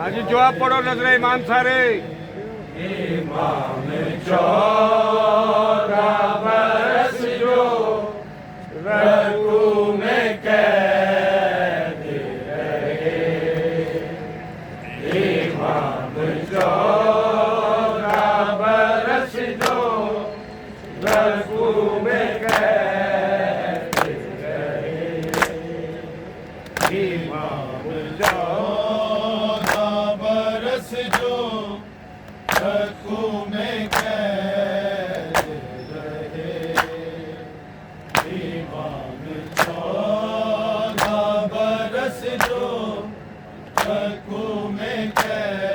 आज जवाब पढ़ो नजरे इमाम सारे। इमाम 14 बरस जो रकू में कैद रहे। इमाम 14 बरस जो रकू में कैद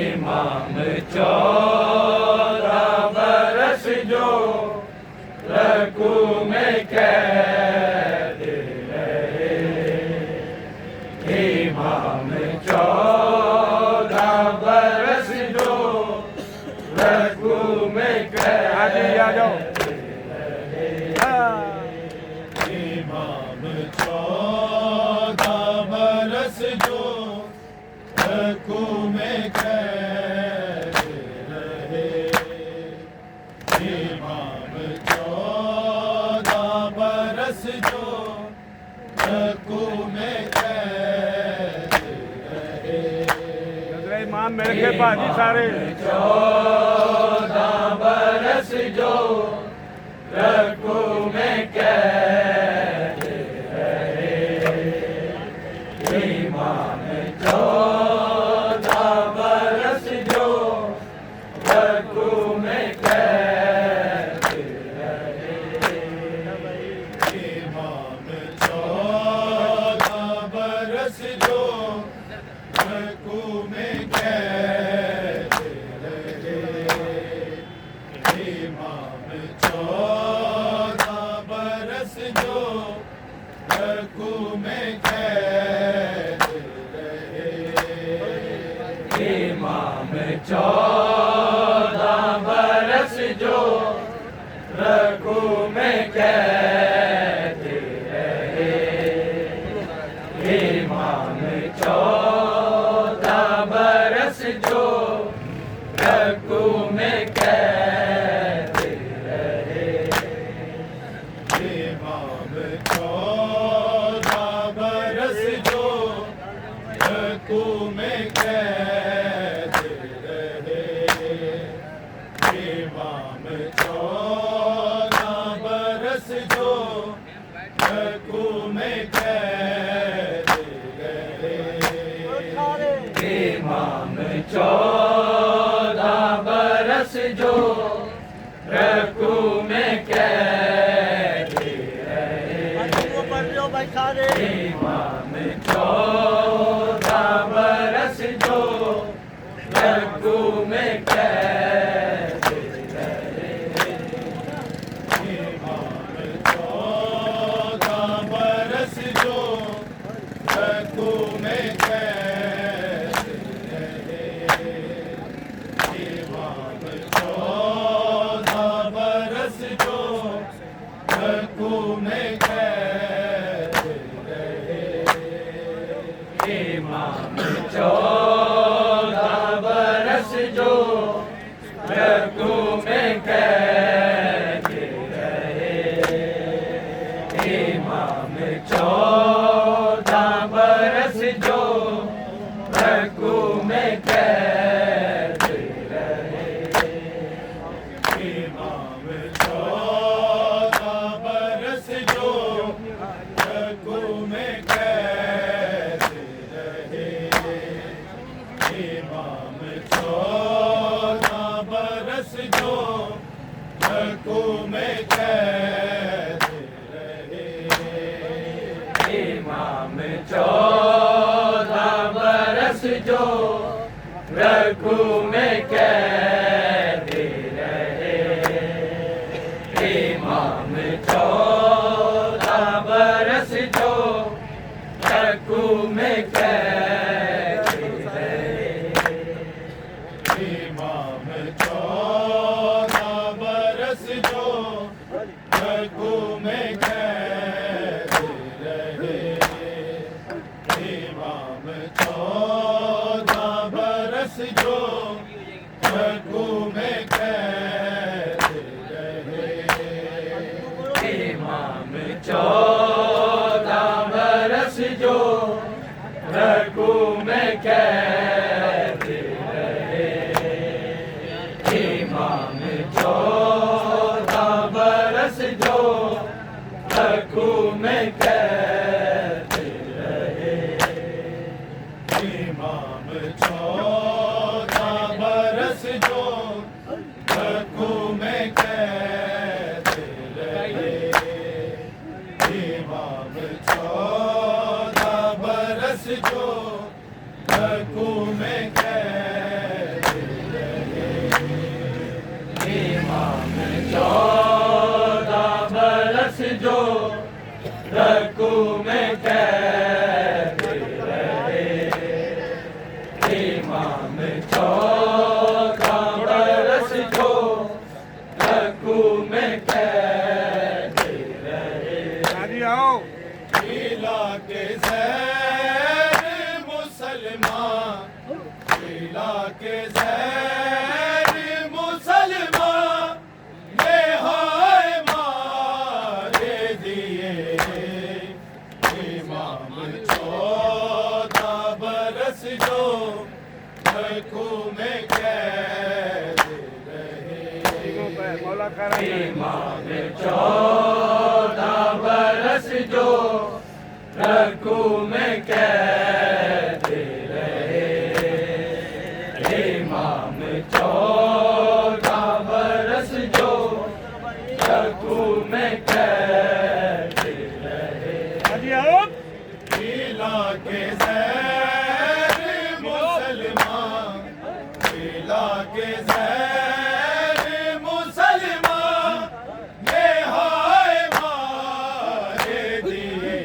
रहे। इमाम 14 बरस जो रकू में कैद रहे। इमाम 14 बरस जो रकू में कैद रहे। इमाम 14 बरस जो रकू में कैद रहे। इमाम 14 बरस जो रकू में कैद रहे। इमाम 14 बरस जो रकू में कैद रहे। इमाम 14 बरस जो रकू में कैद रहे। इमाम मेरे के बाजी सारे। 14 बरस जो रकू में कैद रहे। इमाम 14 बरस जो रकू में कैद रहे। इमाम 14 बरस जो रकू में कैद रहे। इमाम 14 बरस जो रकू में कैद रहे। इमाम 14 बरस जो रकू में कैद रहे। इमाम 14 बरस जो रकू में कैद रहे। इमाम 14 बरस जो रकू में कैद रहे। इमाम 14 बरस जो रकू में कैद रहे। इमाम 14 बरस जो रकू में कैद रहे। इमाम 14 बरस जो रकू में कैद रहे। इमाम 14 बरस जो रकू में कैद रहे। इमाम 14 बरस जो रकू में कैद रहे। इमाम 14 बरस जो रकू में कैद रहे। इमाम 14 बरस जो रकू में कैद रहे। इमाम 14 बरस जो रकू में कैद रहे। इमाम 14 बरस जो रकू में कैद रहे। इमाम 14 बरस जो रकू में कैद रहे। इमाम 14 बरस जो रकू में कैद रहे। इमाम 14 बरस जो रकू में कैद रहे। इमाम 14 बरस जो रकू में कैद रहे। इमाम 14 बरस जो रकू में कैद रहे। इमाम 14 बरस जो रकू में कैद रहे। इला के ज़ैर मुसलमान, इला के ज़ैर मुसलमान ये हाय मारे दिए। इमाम 14 बरस जो रकू में कैद रहे। इमाम 14 बरस जो रकू में कैद रहे। इमाम 14 बरस जो रकू में कैद रहे। इला के ज़ैर मुसलमान, इला के ज़ैर मुसलमान ये हाय मारे दिए।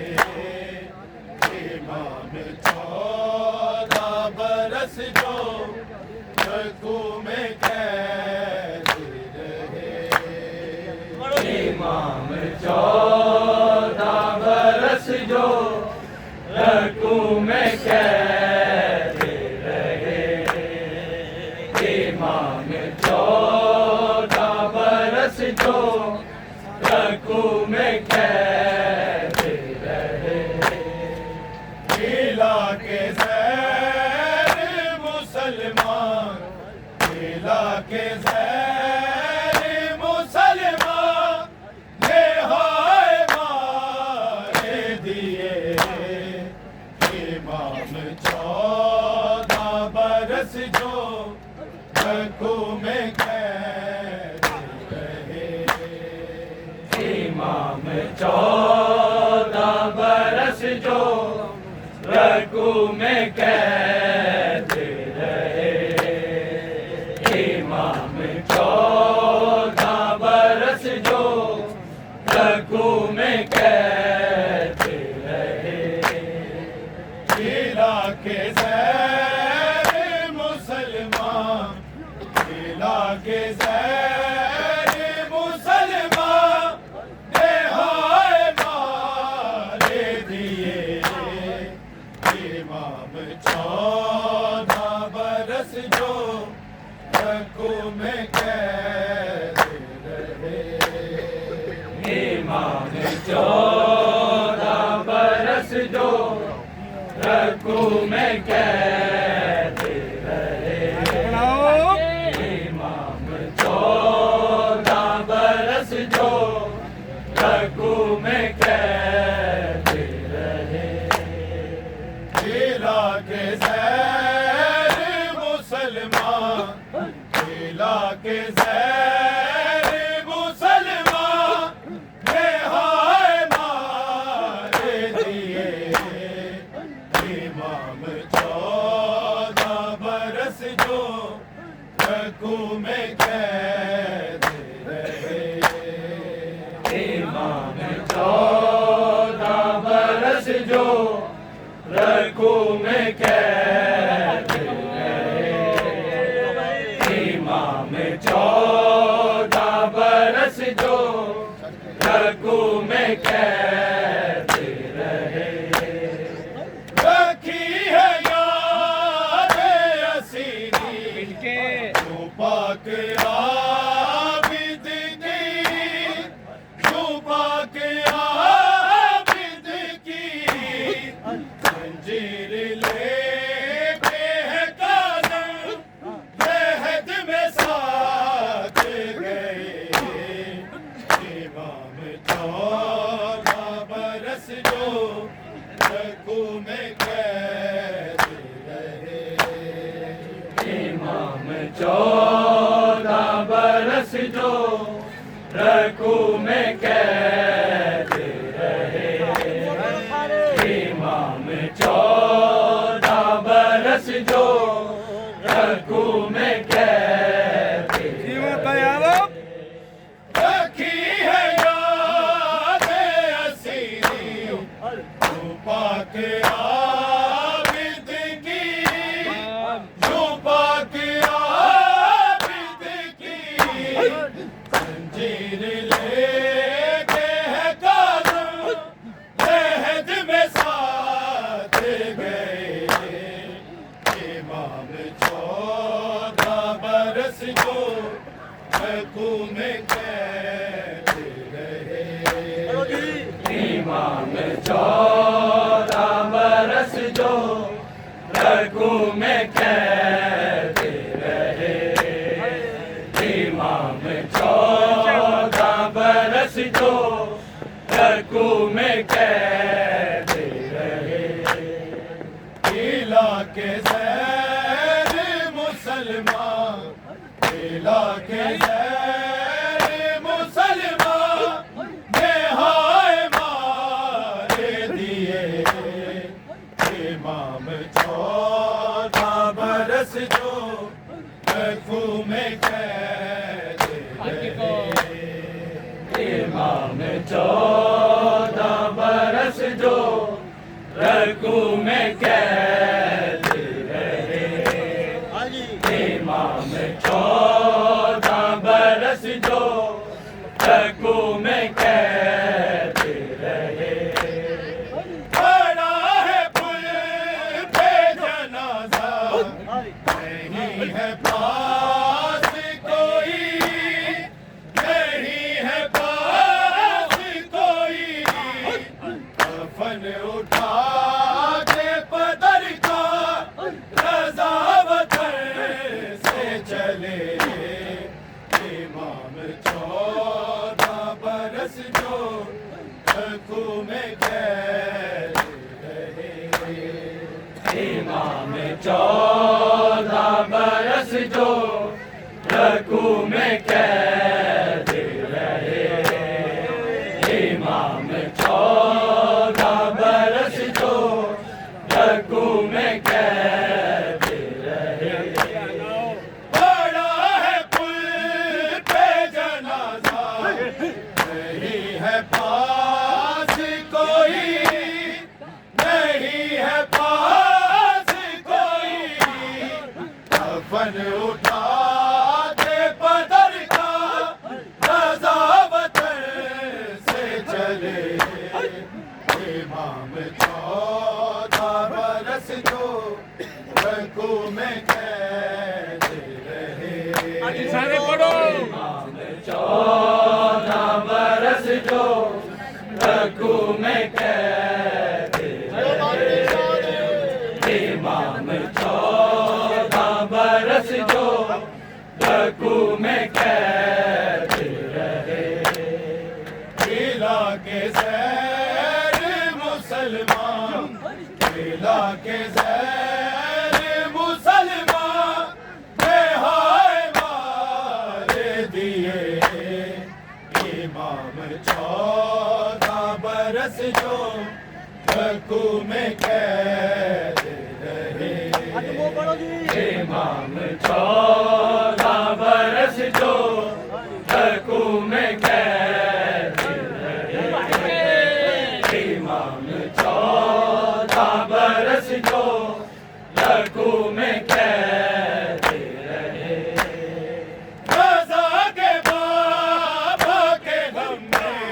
इमाम 14 बरस जो रकू में कैद रहे। इमाम 14 बरस जो रकू में कैद रहे। इमाम 14 बरस जो रकू में कैद रहे। इला के ज़ैर मुसलमान, इला के ज़ैर मुसलमान ये हाय मारे दिए। इमाम 14 बरस जो रकू में कैद रहे। इमाम 14 बरस जो रकू में कैद रहे। इमाम 14 बरस जो रकू में कैद रहे। इला के ज़ैर मुसलमान, इला के ज़ैर मुसलमान ये हाय मारे दिए। इमाम 14 बरस जो रकू में कैद रहे। इमाम 14 बरस जो रकू में कैद रहे। इमाम 14 में कैद रहे। रखी है याद असीरी जो पाक आबिद की, जो पाक आबिद की। जंजीर लेके है काज़म जहद में साथ गए। इमाम 14 बरस जो रकू में कैद रहे। इमाम 14 बरस जो रकू में कैद रहे। इमाम 14 बरस जो रकू में कैद रखी है याद असीरी जो पाक आबिद की, जो पाक आबिद की। जंजीर लेके है काज़म जहद में साथ गए। इमाम 14 बरस जो रकू में कैद रहे। इमाम 14 बरस जो रकू में कैद रहे। इमाम 14 बरस जो रकू में कैद रहे। इलाके ज़ैर मुसलमान, इलाके ज़ैर मुसलमान नेहाय मारे दिए। इमाम 14 बरस जो रकू में कैद रहे। इमाम 14 बरस जो रकू में कैद रहे। इमाम 14 बरस जो रकू में कैद रहे। बड़ा है पुल पे जनाजा नहीं है पास कोई, नहीं है पास कोई। कफन उठा के पदर का रज़ा वतन से चले। इमाम 14 बरस जो रकू में कैद रहे। इमाम 14 बरस जो रकू में कैद रहे। इमाम 14 बरस जो रकू में कैद रहे। बड़ा है पुल पे जनाजा नहीं है पास कोई, नहीं है पास कोई। कफन उठा के पदर का रज़ा वतन से चले। इमाम 14 बरस जो रकू में कैद रहे। सारे पढ़ो। इमाम 14 बरस जो रकू में कैद रहे। इमाम 14 बरस जो रकू में कैद रहे। इलाके ज़ैर मुसलमान, इलाके ज़ैर मुसलमान नेहाय मारे दिए। इमाम 14 बरस जो रकू में कैद रहे। इमाम 14 बरस जो रकू में कैद रहे। इमाम 14 बरस जो रकू में कैद रहे। रज़ा के बाबा के गम में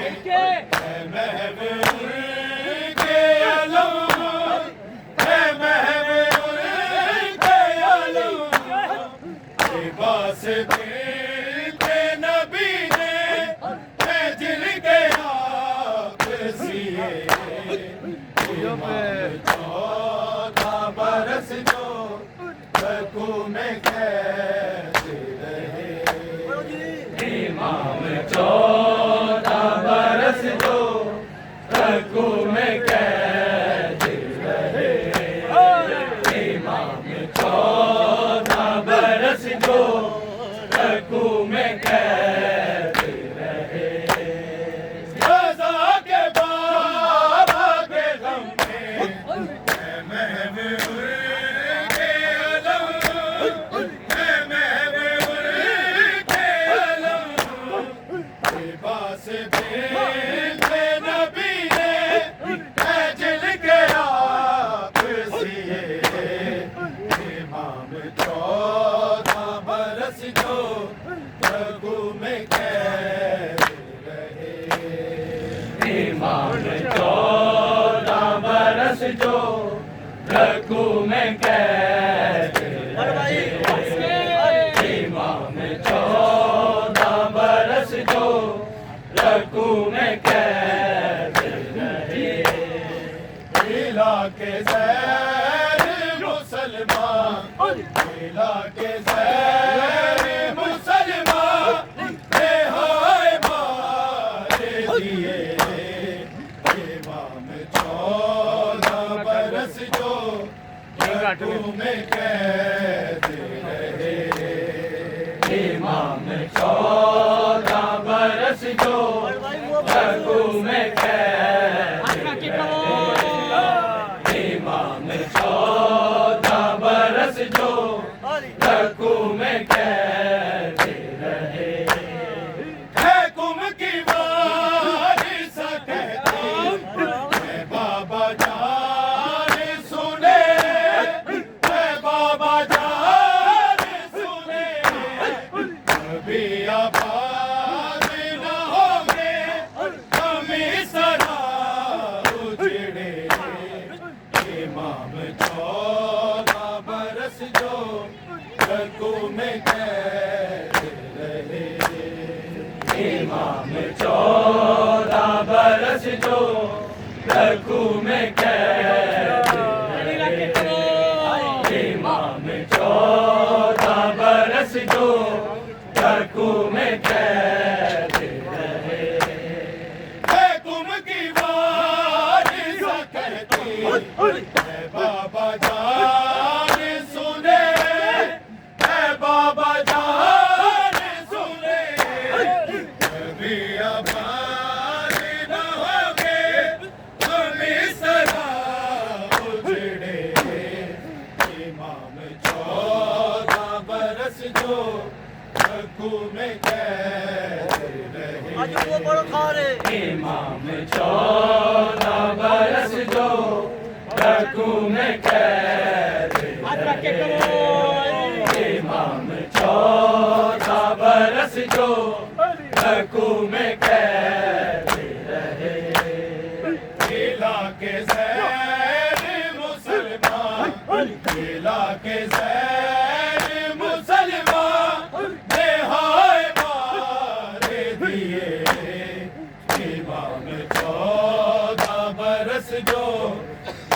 इमाम 14 बरस जो रकू में कैद रहे। इमाम 14 बरस जो रकू में कैद रहे। रज़ा के बाबा के गम में के अलम के अलम लिबास भेजे नबी ने जिल के आप सिए। इमाम 14 बरस जो रघु में कैद रहे। इमाम 14 बरस जो रघु में कैद रहे। इमाम 14 बरस जो रघु में कैद रहे। इलाके ज़ैर मुसलमान, इलाके ज़ैर मुसलमान बेहाय मार दिए। इमाम 14 बरस जो रघु में कैद रहे। इमाम 14 बरस जो रघु में कैद रहे। इमाम 14 बरस जो रघु में कैद रहे। है कुम की वारिस कहती है बाबा जान सुने, है बाबा जान सुने। कभी आबाद न होंगे हम इस तरह उजड़े। इमाम 14 बरस जो रघु में कैद रहे। इमाम 14 बरस जो रघु में कैद रहे। इमाम 14 बरस जो रघु में कैद रहे। है कुम की वारिस कहती है बाबा जान सुने, है बाबा जान सुने। कभी आबाद न होंगे हम इस तरह उजड़े। इमाम 14 बरस जो रघु में कैद रहे। इमाम 14 बरस जो रघु में कैद रहे। इमाम 14 बरस जो रघु में कैद रहे। इलाके ज़ैर मुसलमान, इलाके ज़ैर मुसलमान बेहाय मार दिए। इमाम 14 बरस जो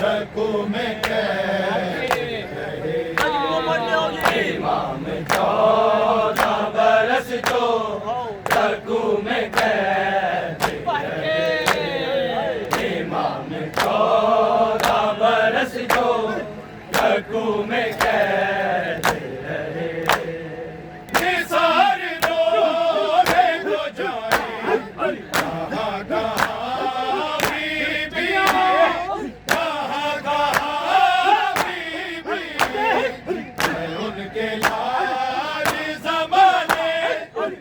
रघु में कैद रहे। इमाम 14 बरस जो रघु में कैद रहे। इमाम 14 बरस जो रघु में कैद रहे। निसार रोने को जाए कहाँ कहाँ बीबी, कहाँ कहाँ बीबी। मैं उनके लाल ज़माने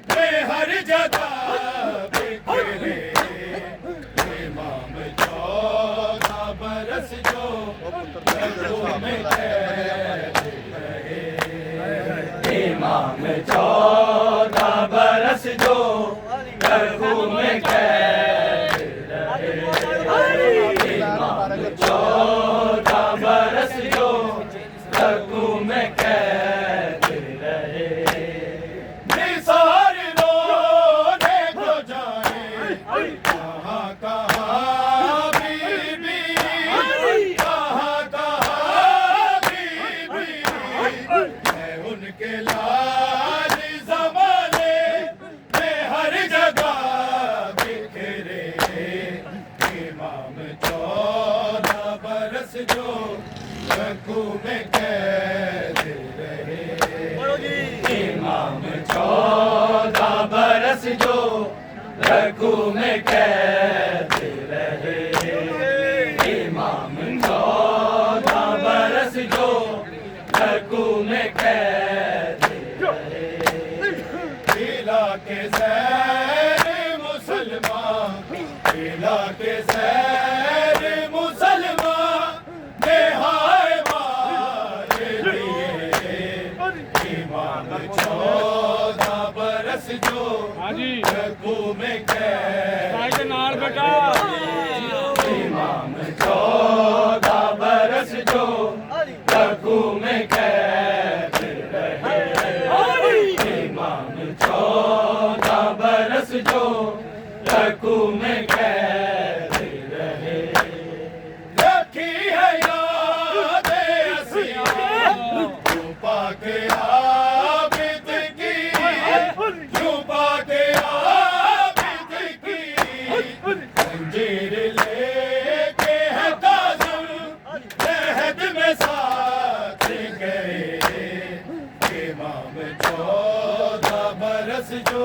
में हर जगह बिखरे। इमाम 14 बरस जो रघु में कैद रहे। इमाम 14 बरस जो रघु में कैद रहे। इमाम 14 बरस जो रघु में कैद रहे। निसार रोने को जाए कहाँ कहाँ बीबी, कहाँ कहाँ बीबी। मैं उनके लाल ज़माने में हर जो रखू में कैद रहे। इमाम 14 बरस जो रखू में कैद रहे। इमाम 14 बरस जो रखू में कैद रहे। दिला के ज़ैर मुसलमान, दिला के ज़ैर मुसलमान बेहाय मार दिए। इमाम 14 बरस जो रखू में कैद। इमाम 14 बरस जो रखू में कैद रहे। इमाम 14 बरस जो रखू में कैद रहे। रखी है याद क्यों पाके आबिद की, क्यों पाके आबिद की। जंजीर लेके है काज़िम लहद में साथ गए। इमाम 14 बरस जो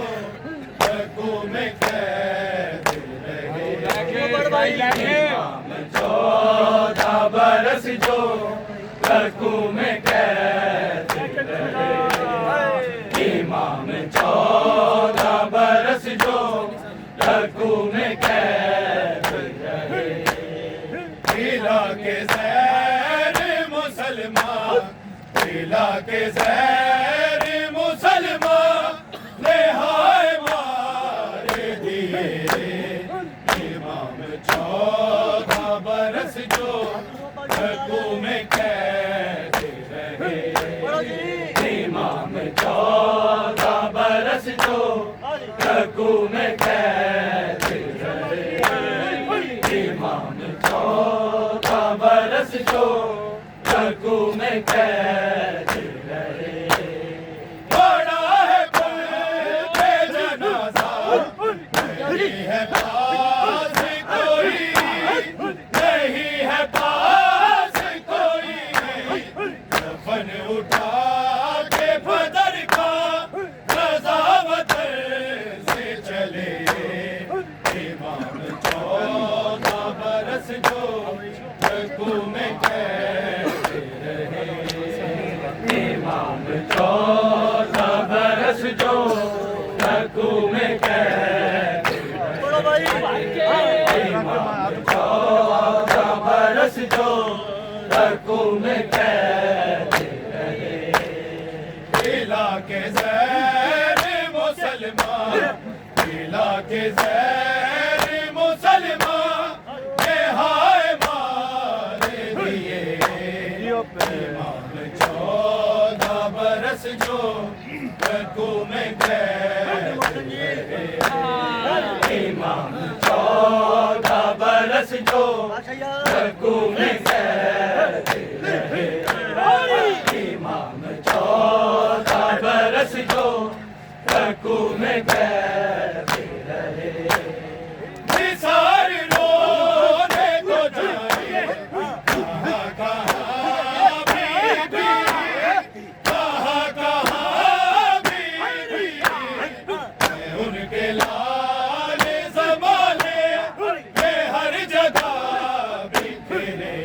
रखू में कैद रहे। इमाम 14 बरस जो रखू में कैद रहे। इमाम 14 बरस जो रखू में कैद रहे। दिला के ज़ैर मुसलमान, दिला के ज़ैर मुसलमान नेहाय मार दिए। इमाम 14 बरस जो रखू में कैद रहे। इमाम 14 बरस जो रखू में कैद रहे। इमाम 14 बरस जो रखू में कैद रहे। बड़ा है कुल पे जनाजा, नहीं है पास कोई, नहीं है पास कोई। कफन उठा के बदर का रज़ावतर से चले। इमाम 14 बरस जो रखू में कैद रहे। इमाम 14 बरस जो रखू में कैद रहे। इमाम 14 बरस जो रखू में कैद रहे। दिला के ज़ैर मुसलमान, दिला के ज़ैर मुसलमान बेहाय मार दिए। इमाम 14 बरस जो रखू में कैद रहे। इमाम 14 बरस जो रखू में कैद रहे। इमाम 14 बरस जो रखू में कैद रहे। निसार रोने को जाए कहाँ कहाँ बीबी, कहाँ कहाँ बीबी। उनके लाल ज़माने में हर जगह बिखरे।